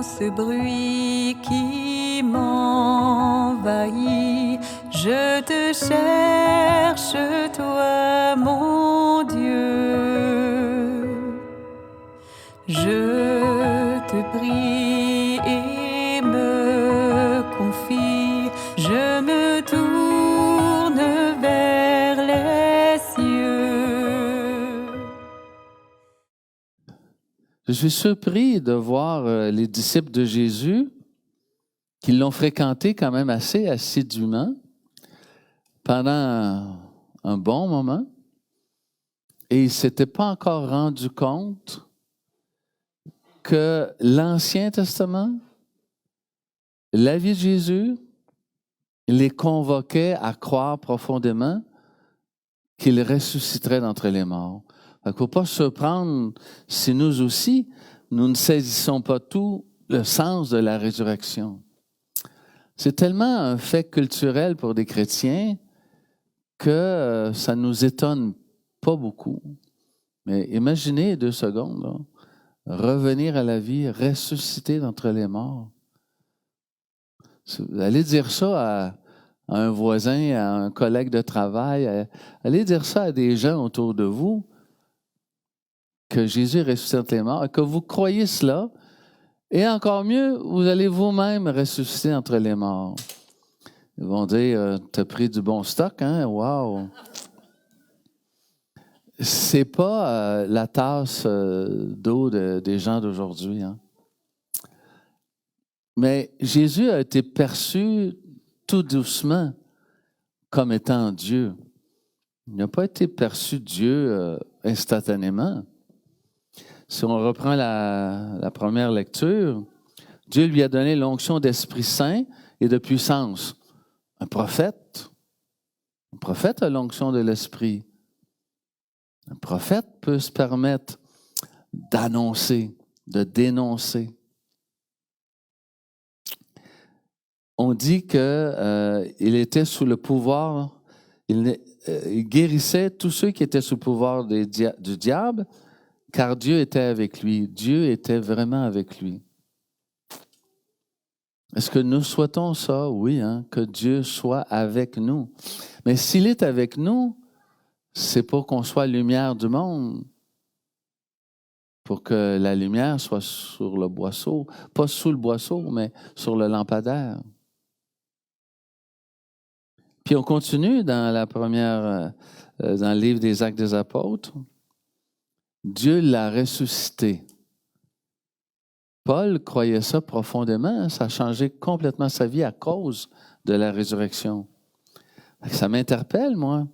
ce bruit qui m'envahit. Je te cherche, toi, mon Dieu. Je te prie et me confie. Je me tourne vers les cieux. Je suis surpris de voir les disciples de Jésus qui l'ont fréquenté quand même assez assidûment pendant un bon moment et ils ne s'étaient pas encore rendus compte que l'Ancien Testament, la vie de Jésus, les convoquait à croire profondément qu'il ressusciterait d'entre les morts. Il ne faut pas se surprendre si nous aussi, nous ne saisissons pas tout le sens de la résurrection. C'est tellement un fait culturel pour des chrétiens que ça ne nous étonne pas beaucoup. Mais imaginez 2 secondes, là, revenir à la vie, ressusciter d'entre les morts. Allez dire ça à un voisin, à un collègue de travail, allez dire ça à des gens autour de vous, que Jésus est ressuscité d'entre les morts, et que vous croyez cela, et encore mieux, vous allez vous-même ressusciter entre les morts. Ils vont dire, t'as pris du bon stock, hein? Wow! C'est pas la tasse d'eau des gens d'aujourd'hui, hein? Mais Jésus a été perçu tout doucement comme étant Dieu. Il n'a pas été perçu Dieu instantanément. Si on reprend la première lecture, Dieu lui a donné l'onction d'Esprit Saint et de puissance. Un prophète a l'onction de l'Esprit. Un prophète peut se permettre d'annoncer, de dénoncer. On dit qu'il était sous le pouvoir, il guérissait tous ceux qui étaient sous le pouvoir du diable, car Dieu était avec lui. Dieu était vraiment avec lui. Est-ce que nous souhaitons ça? Oui, hein, que Dieu soit avec nous. Mais s'il est avec nous, c'est pour qu'on soit lumière du monde, pour que la lumière soit sur le boisseau, pas sous le boisseau, mais sur le lampadaire. Puis on continue dans dans le livre des Actes des Apôtres. Dieu l'a ressuscité. Paul croyait ça profondément. Ça a changé complètement sa vie à cause de la résurrection. Ça m'interpelle, moi.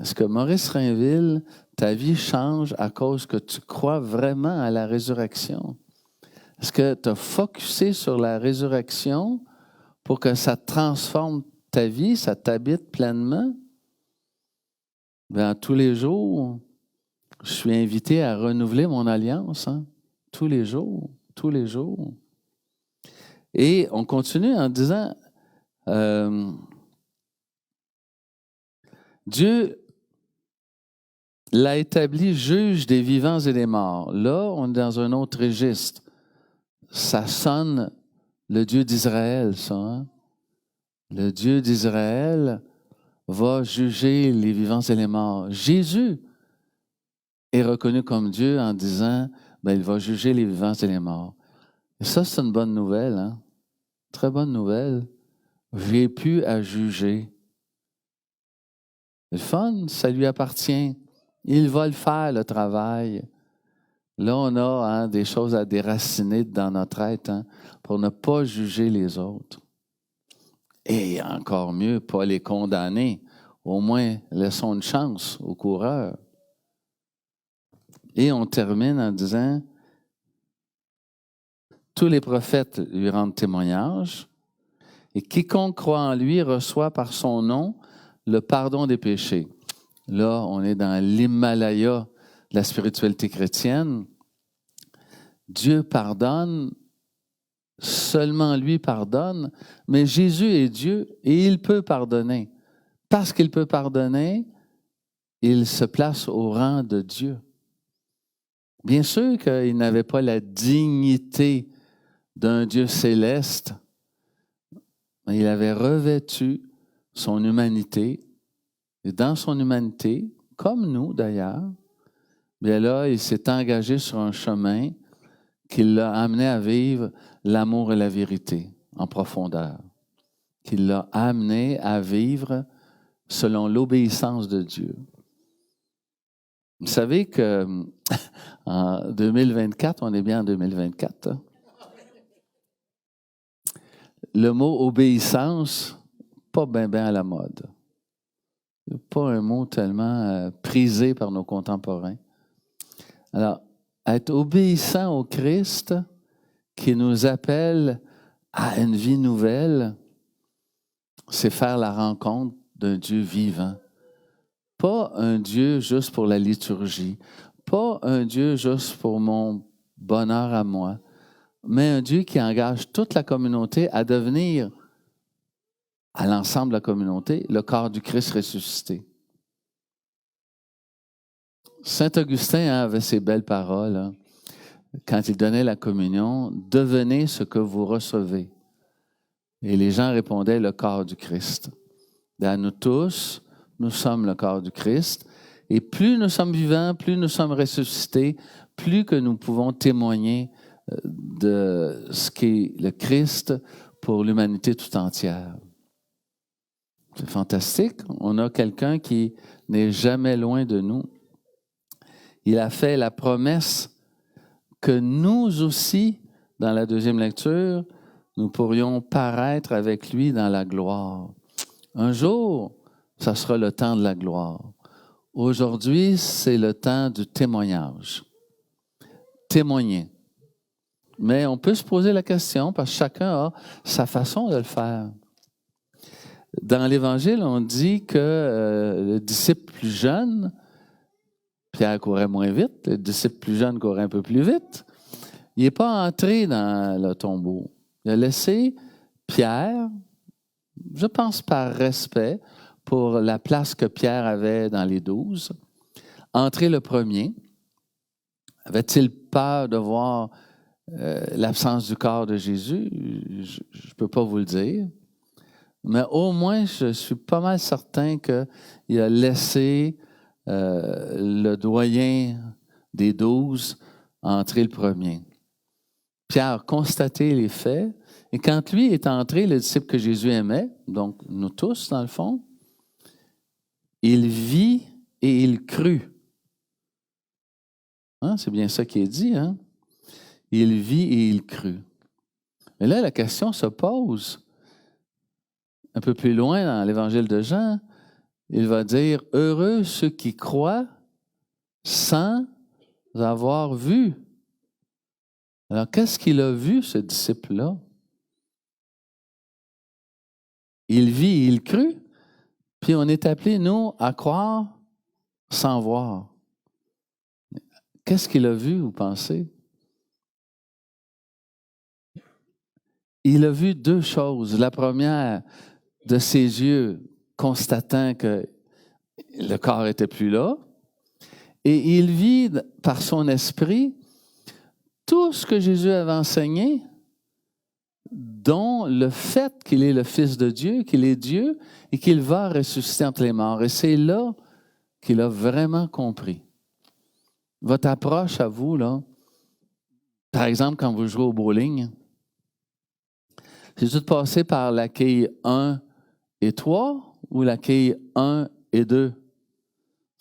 Est-ce que Maurice Rainville, ta vie change à cause que tu crois vraiment à la résurrection? Est-ce que tu as focusé sur la résurrection pour que ça transforme ta vie, ça t'habite pleinement? Bien, tous les jours, je suis invité à renouveler mon alliance. Hein? Tous les jours. Et on continue en disant, Dieu l'a établi juge des vivants et des morts. Là, on est dans un autre registre. Ça sonne le Dieu d'Israël, ça. Hein? Le Dieu d'Israël va juger les vivants et les morts. Jésus est reconnu comme Dieu en disant, il va juger les vivants et les morts. Et ça, c'est une bonne nouvelle, hein? Très bonne nouvelle. J'ai pu à juger. Le fun, ça lui appartient. Il va le faire, le travail. Là, on a des choses à déraciner dans notre être pour ne pas juger les autres. Et encore mieux, pas les condamner. Au moins, laissons une chance aux coureurs. Et on termine en disant, tous les prophètes lui rendent témoignage, et quiconque croit en lui reçoit par son nom le pardon des péchés. Là, on est dans l'Himalaya de la spiritualité chrétienne. Dieu pardonne, seulement lui pardonne, mais Jésus est Dieu et il peut pardonner. Parce qu'il peut pardonner, il se place au rang de Dieu. Bien sûr qu'il n'avait pas la dignité d'un Dieu céleste, il avait revêtu son humanité. Et dans son humanité, comme nous d'ailleurs, bien là, il s'est engagé sur un chemin qui l'a amené à vivre l'amour et la vérité en profondeur. Qui l'a amené à vivre selon l'obéissance de Dieu. Vous savez que en 2024, on est bien en 2024, hein? Le mot obéissance, pas bien à la mode. Pas un mot tellement prisé par nos contemporains. Alors, être obéissant au Christ qui nous appelle à une vie nouvelle, c'est faire la rencontre d'un Dieu vivant. Pas un Dieu juste pour la liturgie, pas un Dieu juste pour mon bonheur à moi, mais un Dieu qui engage toute la communauté à devenir, à l'ensemble de la communauté, le corps du Christ ressuscité. Saint Augustin avait ces belles paroles, hein, quand il donnait la communion, « Devenez ce que vous recevez ». Et les gens répondaient « le corps du Christ ». À nous tous, nous sommes le corps du Christ. Et plus nous sommes vivants, plus nous sommes ressuscités, plus que nous pouvons témoigner de ce qu'est le Christ pour l'humanité tout entière. C'est fantastique. On a quelqu'un qui n'est jamais loin de nous. Il a fait la promesse que nous aussi, dans la deuxième lecture, nous pourrions paraître avec lui dans la gloire. Un jour, ça sera le temps de la gloire. Aujourd'hui, c'est le temps du témoignage. Témoigner. Mais on peut se poser la question, parce que chacun a sa façon de le faire. Dans l'Évangile, on dit que le disciple plus jeune, Pierre courait moins vite, le disciple plus jeune courait un peu plus vite. Il n'est pas entré dans le tombeau. Il a laissé Pierre, je pense par respect pour la place que Pierre avait dans les 12, entrer le premier. Avait-il peur de voir l'absence du corps de Jésus? Je ne peux pas vous le dire. Mais au moins, je suis pas mal certain qu'il a laissé le doyen des 12 entrer le premier. Pierre a constaté les faits, et quand lui est entré, le disciple que Jésus aimait, donc nous tous dans le fond, il vit et il crut. Hein? C'est bien ça qui est dit, hein? Il vit et il crut. Mais là, la question se pose. Un peu plus loin dans l'Évangile de Jean, il va dire « Heureux ceux qui croient sans avoir vu ». Alors, qu'est-ce qu'il a vu, ce disciple-là? Il vit et il crut, puis on est appelés, nous, à croire sans voir. Qu'est-ce qu'il a vu, vous pensez? Il a vu deux choses. La première, de ses yeux, constatant que le corps n'était plus là, et il vit par son esprit tout ce que Jésus avait enseigné, dont le fait qu'il est le Fils de Dieu, qu'il est Dieu et qu'il va ressusciter entre les morts. Et c'est là qu'il a vraiment compris. Votre approche à vous, là, par exemple, quand vous jouez au bowling, c'est tout passé par la quille 1 et 3 ou la quille 1 et 2?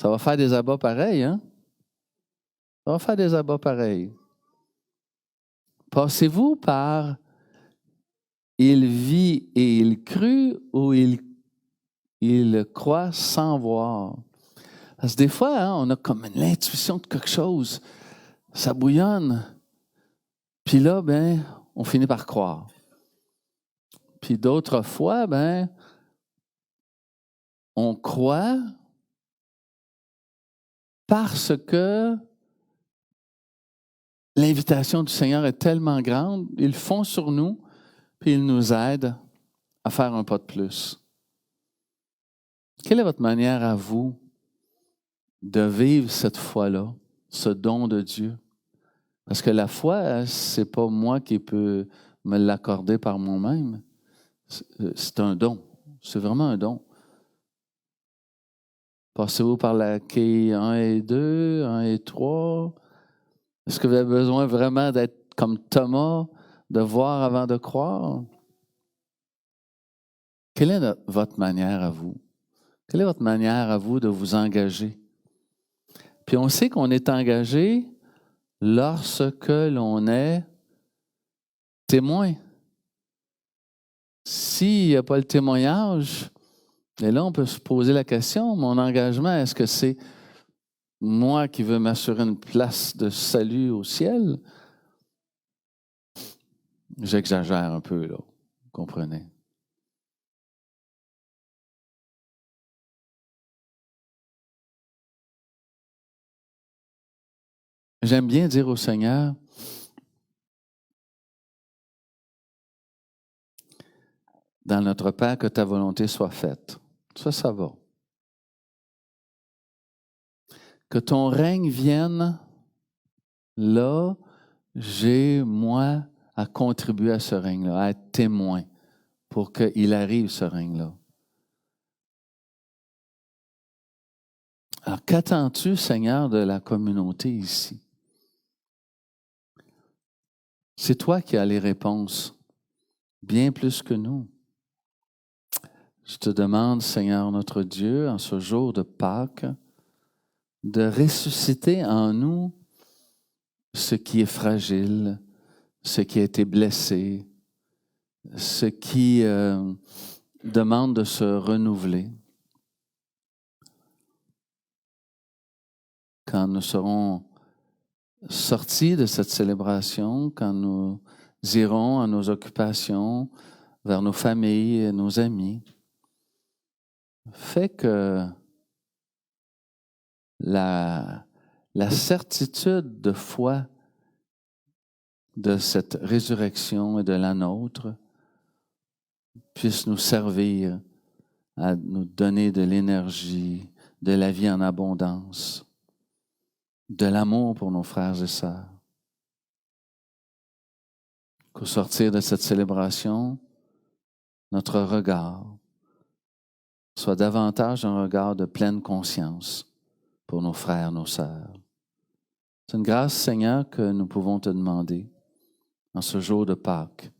Ça va faire des abats pareils, hein? Ça va faire des abats pareils. Passez-vous par il vit et il crut ou il croit sans voir? Parce que des fois, hein, on a comme l'intuition de quelque chose. Ça bouillonne. Puis là, ben, on finit par croire. Puis d'autres fois, ben, on croit parce que l'invitation du Seigneur est tellement grande, ils font sur nous, puis ils nous aident à faire un pas de plus. Quelle est votre manière à vous de vivre cette foi-là, ce don de Dieu? Parce que la foi, c'est pas moi qui peux me l'accorder par moi-même. C'est un don. C'est vraiment un don. Passez-vous par la quai 1 et 2, 1 et 3? Est-ce que vous avez besoin vraiment d'être comme Thomas, de voir avant de croire? Quelle est votre manière à vous? Quelle est votre manière à vous de vous engager? Puis on sait qu'on est engagé lorsque l'on est témoin. S'il n'y a pas le témoignage, et là on peut se poser la question, mon engagement, est-ce que c'est moi qui veux m'assurer une place de salut au ciel? J'exagère un peu, là, vous comprenez? J'aime bien dire au Seigneur, dans notre Père, que ta volonté soit faite. Ça va. Que ton règne vienne, là, j'ai, moi, à contribuer à ce règne-là, à être témoin pour qu'il arrive, ce règne-là. Alors, qu'attends-tu, Seigneur, de la communauté ici? C'est toi qui as les réponses, bien plus que nous. Je te demande, Seigneur notre Dieu, en ce jour de Pâques, de ressusciter en nous ce qui est fragile, ce qui a été blessé, ce qui demande de se renouveler. Quand nous serons sortis de cette célébration, quand nous irons à nos occupations, vers nos familles et nos amis, fait que la certitude de foi de cette résurrection et de la nôtre puisse nous servir à nous donner de l'énergie, de la vie en abondance, de l'amour pour nos frères et sœurs. Qu'au sortir de cette célébration, notre regard soit davantage un regard de pleine conscience pour nos frères, nos sœurs. C'est une grâce, Seigneur, que nous pouvons te demander en ce jour de Pâques.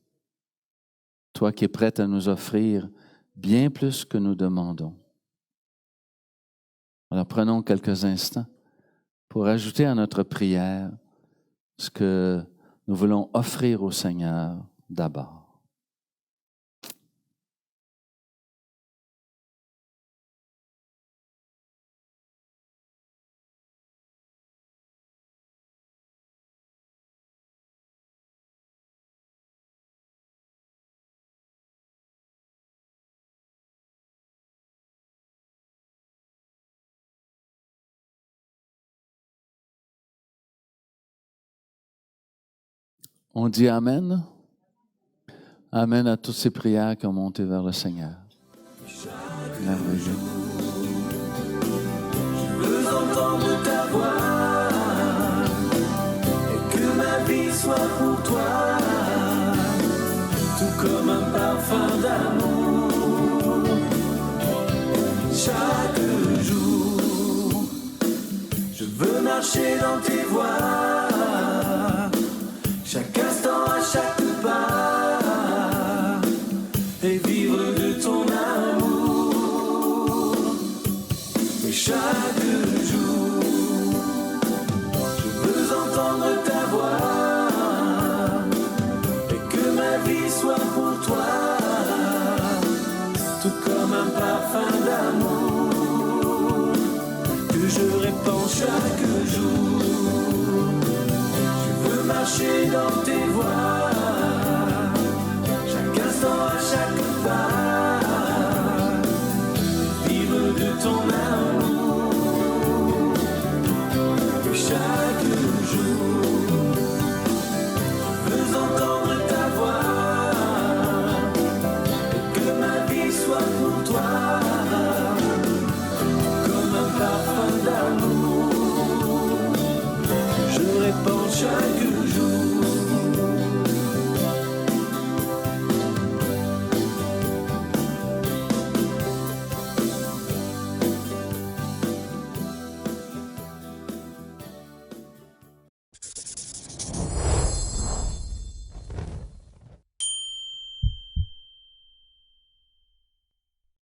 Toi qui es prête à nous offrir bien plus que nous demandons. Alors prenons quelques instants pour ajouter à notre prière ce que nous voulons offrir au Seigneur d'abord. On dit Amen. Amen à toutes ces prières qui ont monté vers le Seigneur. Merveilleux. Je veux entendre ta voix et que ma vie soit pour toi, tout comme un parfum d'amour. Chaque jour, je veux marcher dans tes voies. Chaque instant, à chaque pas, et vivre de ton amour. Et chaque jour, je veux entendre ta voix, et que ma vie soit pour toi, tout comme un parfum d'amour, que je répands chaque jour. Marcher dans tes voies, chaque instant, à chaque pas, vivre de ton amour. Chaque jour, je veux entendre ta voix, et que ma vie soit pour toi, comme un parfum d'amour. Je répands chaque